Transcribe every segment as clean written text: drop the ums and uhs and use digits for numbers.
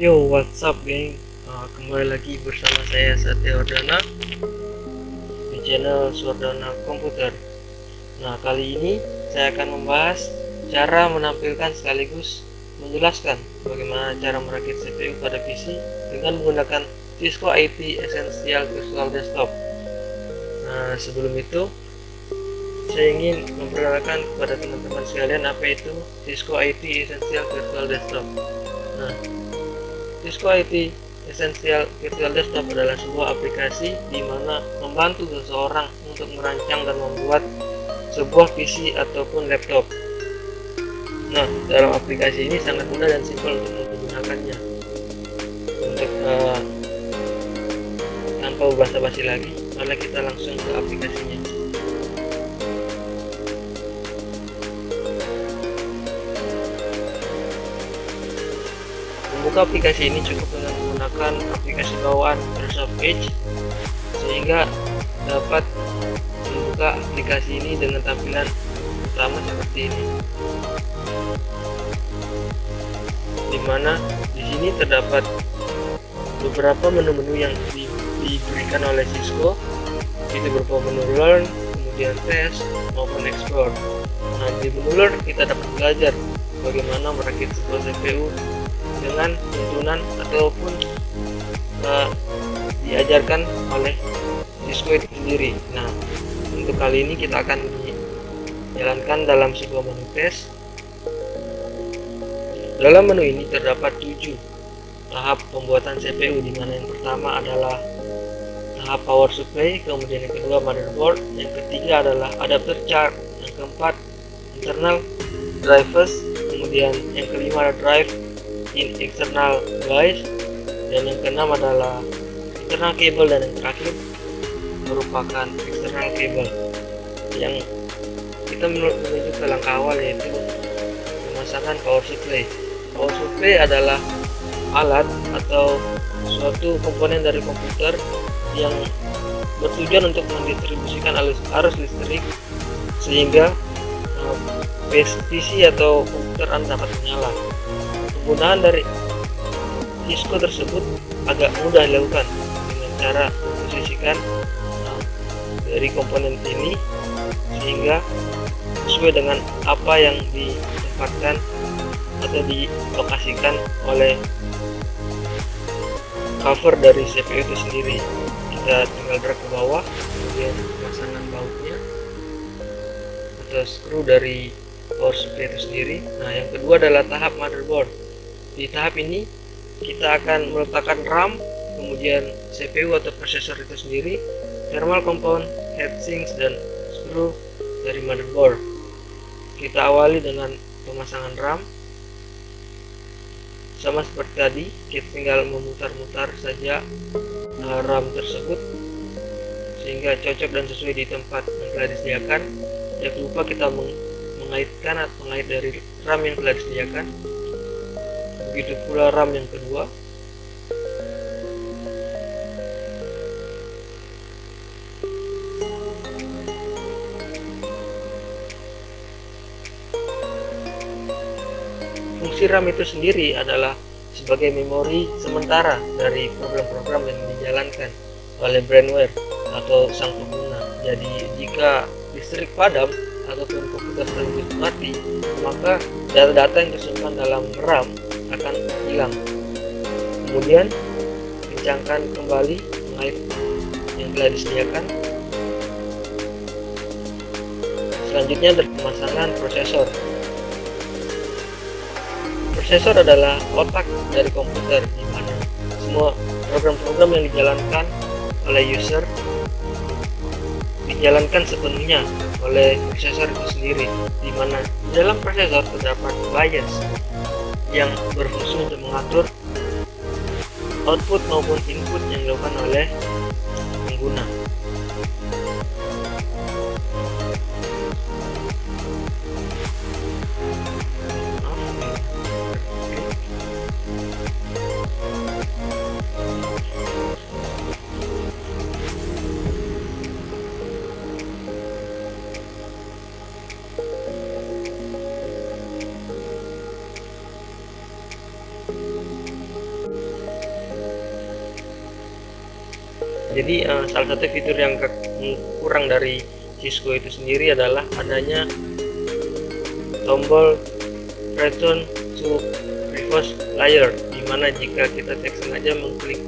Yo, what's up geng? Kembali lagi bersama saya Satya Wardana di channel Swardana Komputer. Nah, kali ini saya akan membahas cara menampilkan sekaligus menjelaskan bagaimana cara merakit CPU pada PC dengan menggunakan Cisco IT Essential Virtual Desktop. Nah, sebelum itu saya ingin memperkenalkan kepada teman-teman sekalian apa itu Cisco IT Essential Virtual Desktop. Nah, Cisco IT Essential Virtual Desktop adalah sebuah aplikasi di mana membantu seseorang untuk merancang dan membuat sebuah PC ataupun laptop. Nah, dalam aplikasi ini sangat mudah dan simpel untuk menggunakannya. Untuk tanpa basa-basi lagi, mari kita langsung ke aplikasinya. Membuka aplikasi ini cukup dengan menggunakan aplikasi bawaan Microsoft Edge, sehingga dapat membuka aplikasi ini dengan tampilan utama seperti ini, dimana di sini terdapat beberapa menu-menu yang diberikan oleh Cisco, itu berupa menu Learn, kemudian Test maupun Explore. Nah, di menu Learn kita dapat belajar bagaimana merakit sebuah CPU dengan tuntunan ataupun diajarkan oleh Cisco itu sendiri. Nah, untuk kali ini kita akan menjalankan dalam sebuah menu tes. Dalam menu ini terdapat 7 tahap pembuatan CPU, di mana yang pertama adalah tahap power supply, kemudian yang kedua motherboard, yang ketiga adalah adapter chart, yang keempat internal drivers, kemudian yang kelima adalah drive in external guys, dan yang keenam adalah internal cable, dan yang terakhir merupakan external cable. Yang kita menuju ke langkah awal, yaitu pemasangan power supply. Power supply adalah alat atau suatu komponen dari komputer yang bertujuan untuk mendistribusikan arus listrik sehingga PC atau komputer Anda dapat menyala. Penggunaan dari Cisco tersebut agak mudah dilakukan dengan cara memposisikan dari komponen ini sehingga sesuai dengan apa yang ditempatkan atau dilokasikan oleh cover dari CPU itu sendiri. Kita tinggal drag ke bawah, kemudian pemasangan bautnya atau screw dari power supply itu sendiri. Nah, yang kedua adalah tahap motherboard. Di tahap ini kita akan meletakkan RAM, kemudian CPU atau prosesor itu sendiri, thermal compound, heatsinks, dan screw dari motherboard. Kita awali dengan pemasangan RAM. Sama seperti tadi, kita tinggal memutar-mutar saja RAM tersebut sehingga cocok dan sesuai di tempat yang telah disediakan. Jangan lupa kita mengaitkan atau mengait dari RAM yang telah disediakan. Begitu pula RAM yang kedua. Fungsi RAM itu sendiri adalah sebagai memori sementara dari program-program yang dijalankan oleh brainware atau sang pengguna. Jadi jika listrik padam ataupun komputer tersebut mati, maka data-data yang tersimpan dalam RAM akan hilang. Kemudian kencangkan kembali pengait yang telah disediakan. Selanjutnya adalah pemasangan prosesor. Prosesor adalah otak dari komputer, di mana semua program-program yang dijalankan oleh user dijalankan sepenuhnya oleh prosesor itu sendiri, di mana di dalam prosesor terdapat BIOS yang berfungsi untuk mengatur output maupun input yang dilakukan oleh pengguna. Jadi salah satu fitur yang kurang dari Cisco itu sendiri adalah adanya tombol return to previous layer, dimana jika kita tidak sengaja mengklik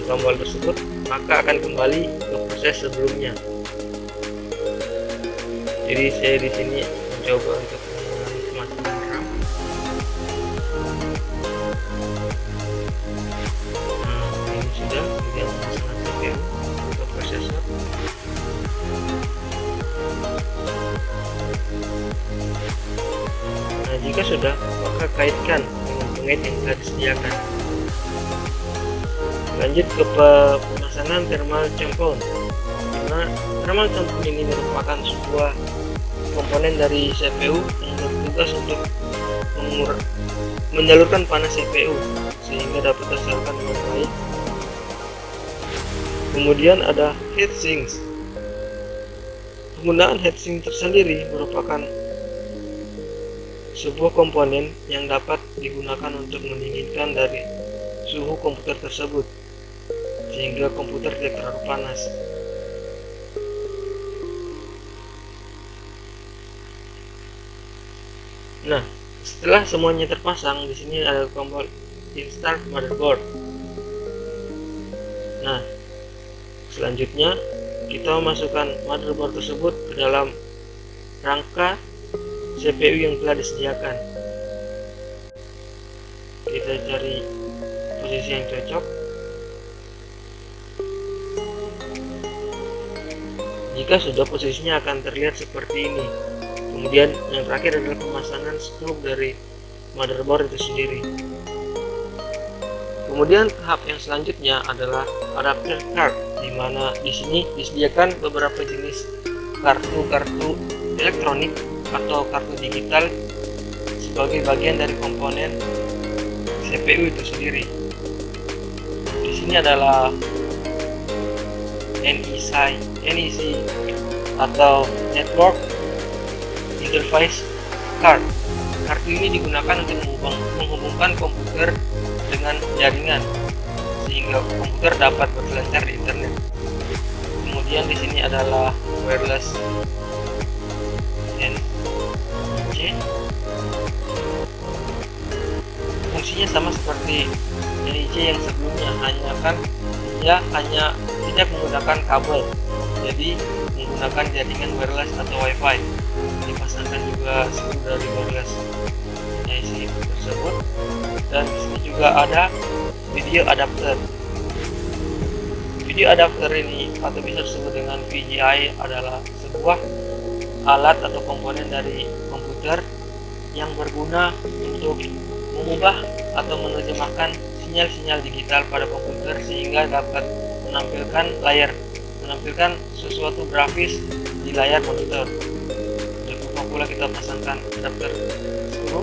tombol tersebut maka akan kembali ke proses sebelumnya. Jadi saya di sini mencoba untuk mengurangi kemacetan RAM. Ini sudah, kemudian pemasangan CPU untuk prosesor. Nah, jika sudah, maka kaitkan dengan pengait yang telah disediakan. Lanjut ke pemasangan thermal compound. Karena thermal compound ini merupakan sebuah komponen dari CPU yang bertugas untuk menyalurkan panas CPU sehingga dapat tersalurkan dengan baik. Kemudian ada heatsinks. Penggunaan heatsink tersendiri merupakan sebuah komponen yang dapat digunakan untuk mendinginkan dari suhu komputer tersebut sehingga komputer tidak terlalu panas. Nah, setelah semuanya terpasang, di sini ada tombol install motherboard. Nah, selanjutnya kita memasukkan motherboard tersebut ke dalam rangka CPU yang telah disediakan. Kita cari posisi yang cocok. Jika sudah, posisinya akan terlihat seperti ini. Kemudian yang terakhir adalah pemasangan skrup dari motherboard itu sendiri. Kemudian tahap yang selanjutnya adalah adapter card, di mana di sini disediakan beberapa jenis kartu elektronik atau kartu digital sebagai bagian dari komponen CPU itu sendiri. Di sini adalah NEC atau Network Interface Card. Kartu ini digunakan untuk menghubungkan komputer dengan jaringan sehingga komputer dapat berselancar di internet. Kemudian di sini adalah wireless NC. Fungsinya sama seperti NIC yang sebelumnya, hanya tidak menggunakan kabel, jadi menggunakan jaringan wireless atau WiFi. Dipasangkan juga skru dari wireless NIC tersebut, dan di sini juga ada video adapter. Video adapter ini atau bisa disebut dengan VGA adalah sebuah alat atau komponen dari komputer yang berguna untuk mengubah atau menerjemahkan sinyal-sinyal digital pada komputer sehingga dapat menampilkan sesuatu grafis di layar monitor. Lupa pula kita pasangkan adapter skru.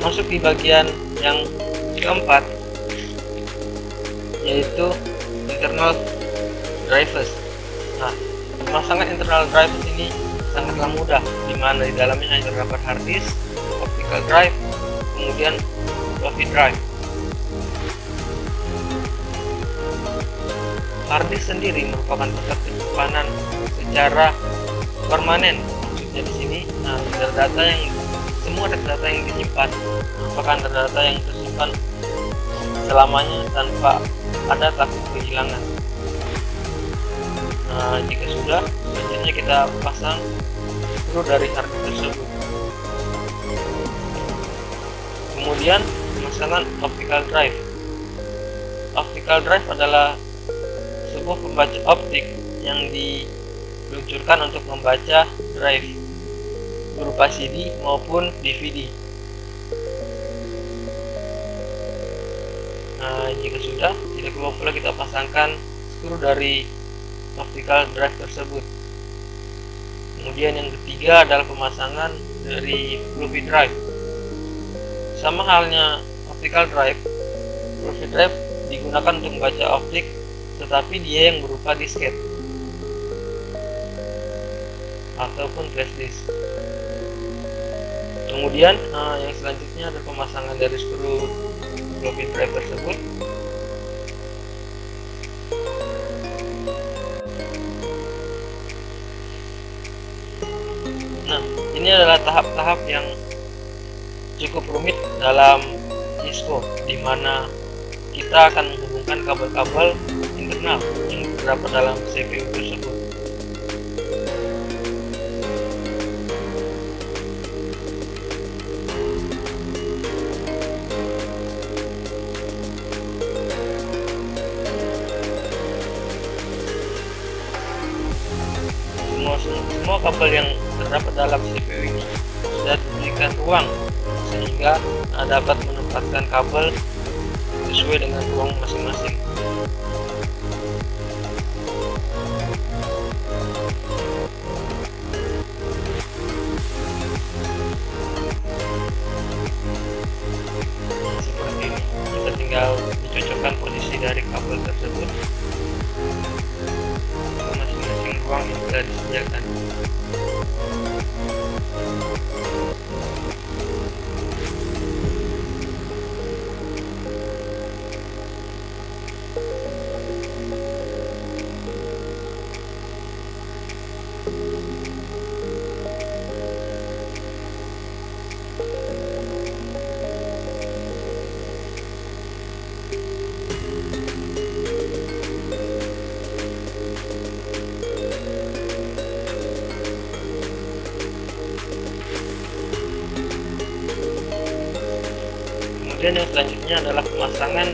Masuk di bagian yang keempat, yaitu internal drivers. Nah, pemasangan internal drivers ini sangatlah mudah, di mana di dalamnya hanya terdapat hard disk, optical drive, kemudian floppy drive. Hard disk sendiri merupakan pusat penyimpanan secara permanen. Maksudnya di sini, semua data yang disimpan merupakan data yang tersimpan selamanya tanpa ada takut kehilangan. Nah, jika sudah, selanjutnya kita pasang skru dari hard disk tersebut. Kemudian pemasangan optical drive. Optical drive adalah sebuah pembaca optik yang diluncurkan untuk membaca drive berupa CD maupun DVD. Nah, jika sudah, tidak lupa pula kita pasangkan skru dari optical drive tersebut. Kemudian yang ketiga adalah pemasangan dari floppy drive. Sama halnya optical drive, floppy drive digunakan untuk membaca optik, tetapi dia yang berupa disket ataupun flash disk. Kemudian yang selanjutnya ada pemasangan dari skru floppy drive tersebut. Nah, ini adalah tahap-tahap yang cukup rumit dalam ISPO, di mana kita akan menghubungkan kabel-kabel internal yang terdapat dalam CPU tersebut. Semua kabel yang terdapat dalam CPU ini sudah diberikan ruang sehingga dapat menempatkan kabel sesuai dengan ruang masing-masing. Seperti ini, kita tinggal mencocokkan posisi dari kabel tersebut ke masing-masing ruang yang telah disediakan. Kemudian yang selanjutnya adalah pemasangan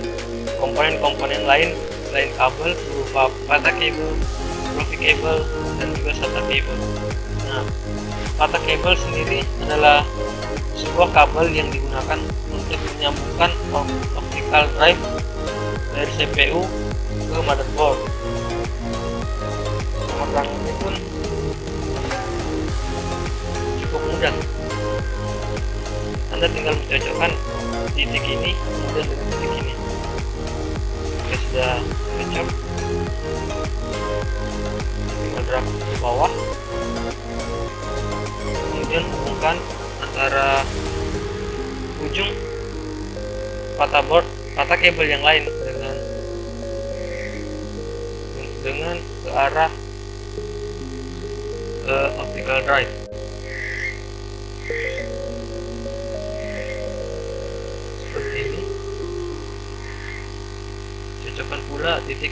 komponen-komponen lain selain kabel berupa PATA cable, profi cable, dan juga SATA cable. Nah, PATA cable sendiri adalah sebuah kabel yang digunakan untuk menyambungkan optical drive dari CPU ke motherboard. Pemasangannya pun cukup mudah. Anda tinggal mencocokkan titik ini kemudian dengan titik ini. Oke, sudah cocok, tinggal drag ke bawah, kemudian hubungkan antara ujung PATA kabel yang lain dengan ke arah optical drive. Seperti ini. Cocokkan pula titik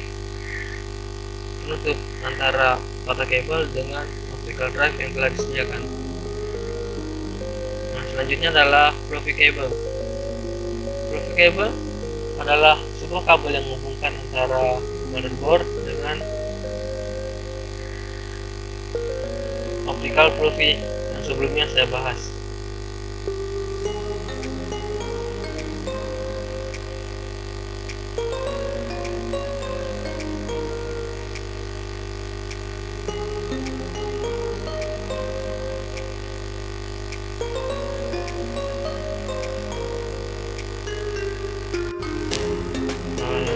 penutup antara PATA kabel dengan optical drive yang telah disediakan. Nah, selanjutnya adalah profi cable. Profi cable adalah sebuah kabel yang menghubungkan antara motherboard dengan optical profi yang sebelumnya saya bahas.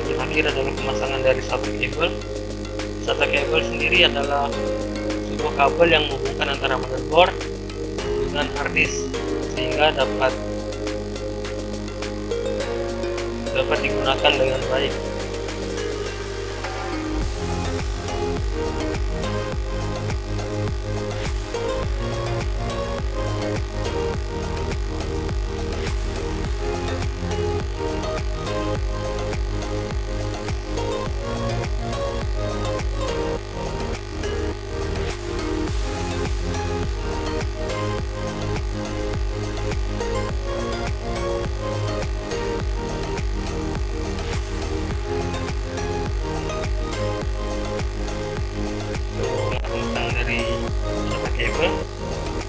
Terakhir adalah pemasangan dari SATA cable. SATA cable sendiri adalah sebuah kabel yang menghubungkan antara motherboard dengan hard disk sehingga dapat digunakan dengan baik.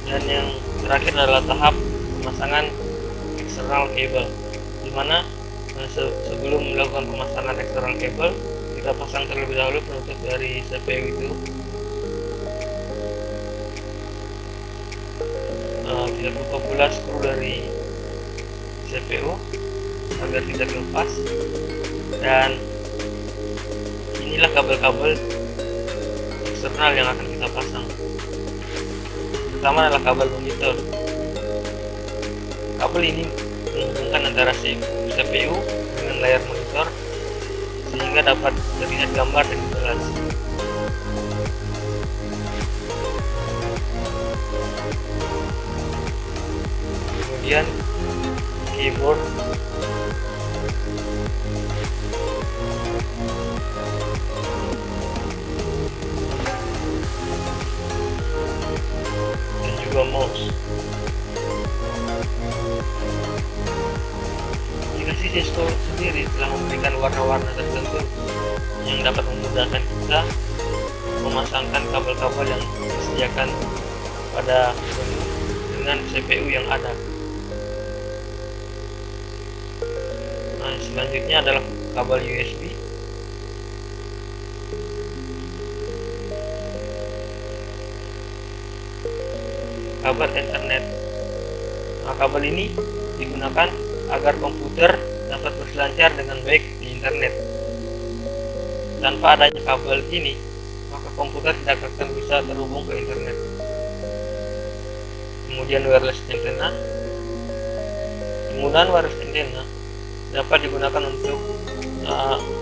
Dan yang terakhir adalah tahap pemasangan eksternal cable, dimana sebelum melakukan pemasangan eksternal cable kita pasang terlebih dahulu penutup dari CPU itu. Tidak lupa pula skru dari CPU agar tidak lepas, dan inilah kabel-kabel eksternal yang akan kita pasang. Pertama adalah kabel monitor. Kabel ini menghubungkan antara CPU dengan layar monitor sehingga dapat terlihat gambar dengan jelas. memasangkan kabel-kabel yang disediakan pada menu dengan CPU yang ada. Nah, selanjutnya adalah kabel USB. Kabel Ethernet. Nah, kabel ini digunakan agar komputer dapat berselancar dengan baik di internet. Tanpa adanya kabel ini, maka komputer tidak akan bisa terhubung ke internet. Kemudian wireless antenna. Penggunaan wireless antenna dapat digunakan untuk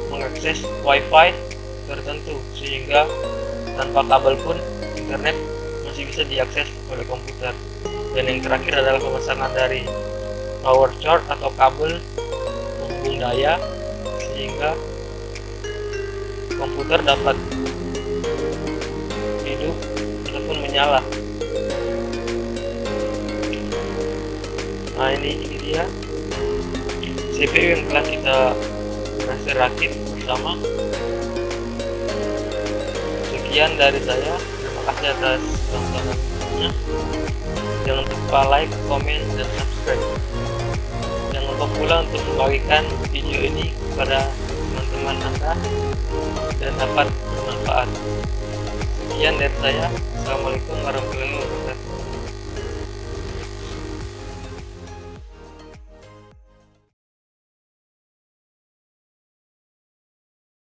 mengakses WiFi tertentu, sehingga tanpa kabel pun internet masih bisa diakses oleh komputer. Dan yang terakhir adalah pemasangan dari power cord atau kabel penghubung daya, sehingga komputer dapat hidup ataupun menyala. Nah, ini dia CPU yang telah kita berhasil rakit bersama. Sekian dari saya, terima kasih atas tontonannya. Jangan lupa like, komen, dan subscribe. Jangan lupa pula untuk membagikan video ini kepada teman-teman Anda dan dapat bermanfaat. Sekian dari saya. Assalamualaikum warahmatullahi wabarakatuh.